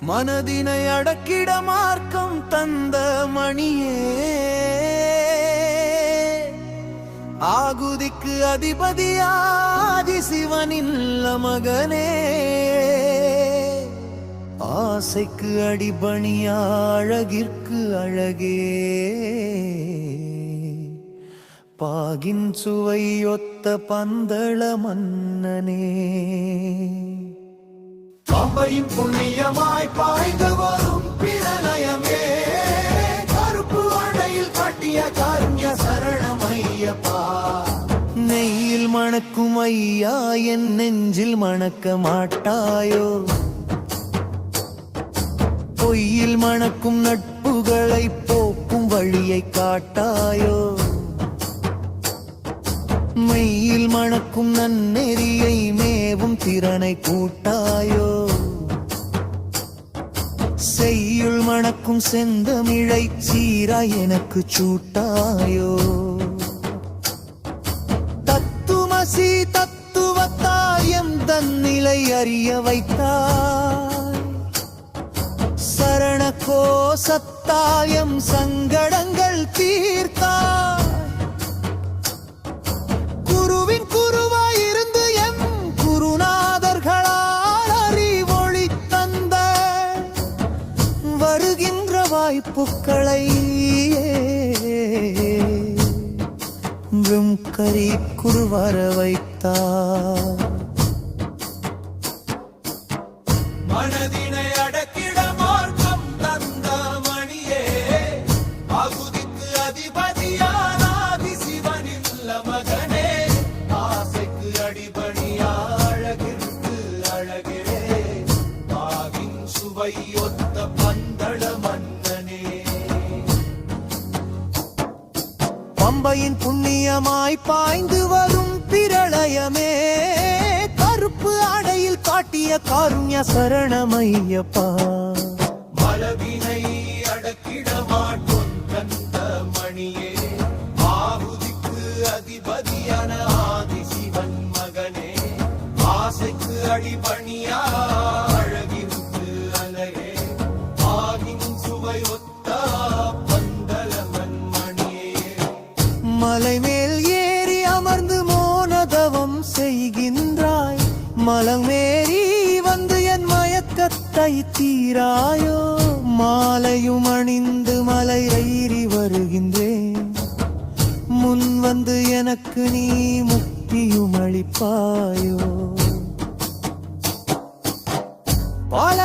மனதினை அடக்கிட மார்க்கம் தந்த மணியே, ஆகுதிக்கு அதிபதியாதி சிவனின் மகனே, ஆசைக்கு அடிபணியா அழகிற்கு அழகே, பாகின் சுவையொத்த பந்தள மன்னனே. பம்பையின் புண்ணியமாய் பாய்ந்து வரும் பிரளயமே, கருப்பு அடையில் கட்டிய காருண்ய சரணம் ஐயப்பா. நெய்யில் மணக்கும் ஐயா என் நெஞ்சில் மணக்க மாட்டாயோ, பொய்யில் மணக்கும் நட்புகளை போக்கும் வழியை காட்டாயோ, மெய்யில் மணக்கும் நன்னெறியை மேவும் திறனை கூட்டாயோ, செய்யுள் மணக்கும் செந்தமிழை சீராய் எனக்கு சூட்டாயோ. தத்துமசி தத்துவத்தாயம் தன்னிலை அறிய வைத்தாய், சரண கோசத்தாயம் சங்கடங்கள் தீர்த்தாய். குருவின் குருவாயிருந்து எம் குருநாதர்களால் அறிவொளி தந்த வருகின்ற வாய்ப்புக்களை கரி குருவர வைத்தார். மனதினை அடக்கிட மார்க்கம் தந்த மணியே, ஆகுதிக்கு அதிபதியானாதி சிவனின் மகனே, ஆசைக்கு அடிபணியா அழகிற்கு அழகே, பாகின் சுவையொத்த பந்தள மன்னனே. பம்பையின் புண்ணியமாய் பாய்ந்து வரும் பிரளயமே, கருப்பு ஆடையில் காட்டிய காருண்ய சரணமையப்பா. மலவினை அடக்கிட மாட்டோம் கந்த மணியே, ஆகுதிக்கு அதிபதியான ஆதி சிவன் மகனே, ஆசைக்கு அடிபணியா அழகிற்கு அழகே, ஆகின் சுவை ஒத்த பந்தலமன் மணியே. மலை மேல் ஏறி அமர்ந்து மோனதவம் செய்கின்றாய், மலமேறி வந்து என் மயக்கத்தை தீராயோ, மாலையும் அணிந்து மலை ஏறி வருகின்றேன், முன் வந்து எனக்கு நீ முக்தியும் அளிப்பாயோ. பல